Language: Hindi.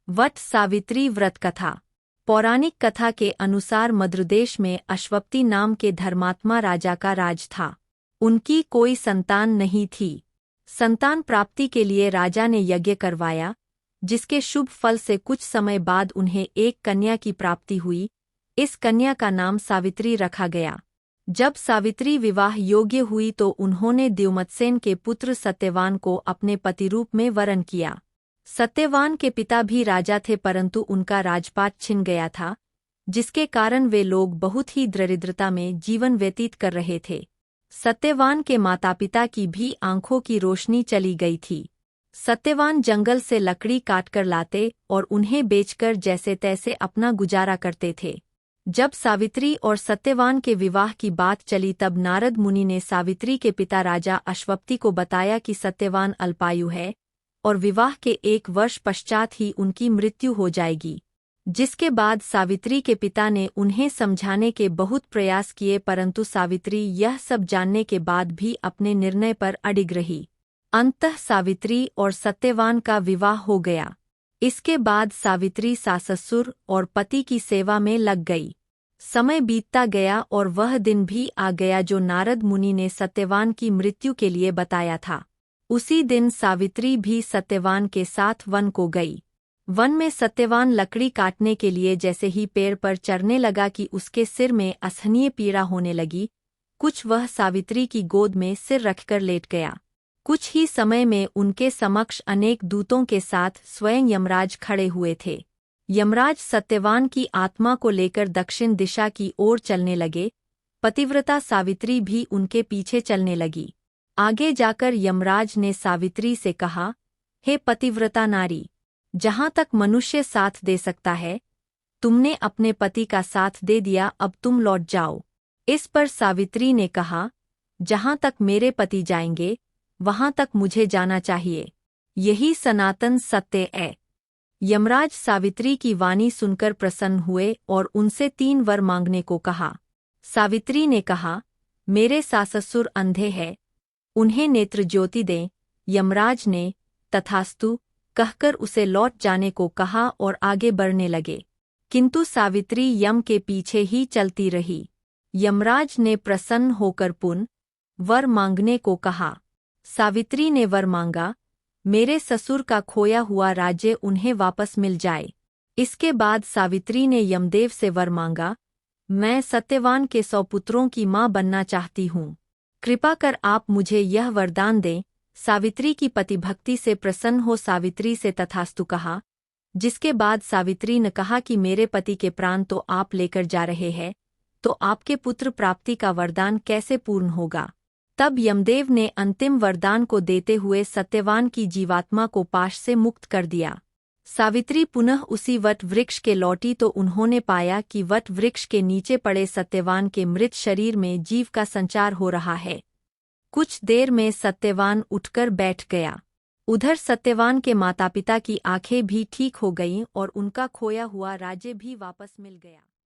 वट सावित्री व्रत कथा। पौराणिक कथा के अनुसार मद्रदेश में अश्वपति नाम के धर्मात्मा राजा का राज था। उनकी कोई संतान नहीं थी। संतान प्राप्ति के लिए राजा ने यज्ञ करवाया, जिसके शुभ फल से कुछ समय बाद उन्हें एक कन्या की प्राप्ति हुई। इस कन्या का नाम सावित्री रखा गया। जब सावित्री विवाह योग्य हुई तो उन्होंने द्युमत्सेन के पुत्र सत्यवान को अपने पतिरूप में वरण किया। सत्यवान के पिता भी राजा थे, परंतु उनका राजपाट छिन गया था, जिसके कारण वे लोग बहुत ही दरिद्रता में जीवन व्यतीत कर रहे थे। सत्यवान के माता-पिता की भी आंखों की रोशनी चली गई थी। सत्यवान जंगल से लकड़ी काटकर लाते और उन्हें बेचकर जैसे तैसे अपना गुजारा करते थे। जब सावित्री और सत्यवान के विवाह की बात चली तब नारद मुनि ने सावित्री के पिता राजा अश्वपति को बताया कि सत्यवान अल्पायु है और विवाह के 1 वर्ष पश्चात ही उनकी मृत्यु हो जाएगी। जिसके बाद सावित्री के पिता ने उन्हें समझाने के बहुत प्रयास किए, परंतु सावित्री यह सब जानने के बाद भी अपने निर्णय पर अडिग रही। अंततः सावित्री और सत्यवान का विवाह हो गया। इसके बाद सावित्री सास-ससुर और पति की सेवा में लग गई। समय बीतता गया और वह दिन भी आ गया जो नारद मुनि ने सत्यवान की मृत्यु के लिए बताया था। उसी दिन सावित्री भी सत्यवान के साथ वन को गई। वन में सत्यवान लकड़ी काटने के लिए जैसे ही पेड़ पर चढ़ने लगा कि उसके सिर में असहनीय पीड़ा होने लगी। कुछ वह सावित्री की गोद में सिर रखकर लेट गया। कुछ ही समय में उनके समक्ष अनेक दूतों के साथ स्वयं यमराज खड़े हुए थे। यमराज सत्यवान की आत्मा को लेकर दक्षिण दिशा की ओर चलने लगे। पतिव्रता सावित्री भी उनके पीछे चलने लगी। आगे जाकर यमराज ने सावित्री से कहा, हे पतिव्रता नारी, जहाँ तक मनुष्य साथ दे सकता है, तुमने अपने पति का साथ दे दिया, अब तुम लौट जाओ। इस पर सावित्री ने कहा, जहाँ तक मेरे पति जाएंगे, वहाँ तक मुझे जाना चाहिए। यही सनातन सत्य है। यमराज सावित्री की वाणी सुनकर प्रसन्न हुए और उनसे 3 वर मांगने को कहा। सावित्री ने कहा, मेरे सास-ससुर अंधे हैं, उन्हें नेत्र ज्योति दें। यमराज ने तथास्तु कहकर उसे लौट जाने को कहा और आगे बढ़ने लगे, किंतु सावित्री यम के पीछे ही चलती रही। यमराज ने प्रसन्न होकर पुनः वर मांगने को कहा। सावित्री ने वर मांगा, मेरे ससुर का खोया हुआ राज्य उन्हें वापस मिल जाए। इसके बाद सावित्री ने यमदेव से वर मांगा, मैं सत्यवान के 100 पुत्रों की माँ बनना चाहती हूँ, कृपा कर आप मुझे यह वरदान दें। सावित्री की पतिभक्ति से प्रसन्न हो सावित्री से तथास्तु कहा। जिसके बाद सावित्री ने कहा कि मेरे पति के प्राण तो आप लेकर जा रहे हैं, तो आपके पुत्र प्राप्ति का वरदान कैसे पूर्ण होगा। तब यमदेव ने अंतिम वरदान को देते हुए सत्यवान की जीवात्मा को पाश से मुक्त कर दिया। सावित्री पुनः उसी वट वृक्ष के लौटी तो उन्होंने पाया कि वट वृक्ष के नीचे पड़े सत्यवान के मृत शरीर में जीव का संचार हो रहा है। कुछ देर में सत्यवान उठकर बैठ गया। उधर सत्यवान के माता-पिता की आंखें भी ठीक हो गईं और उनका खोया हुआ राज्य भी वापस मिल गया।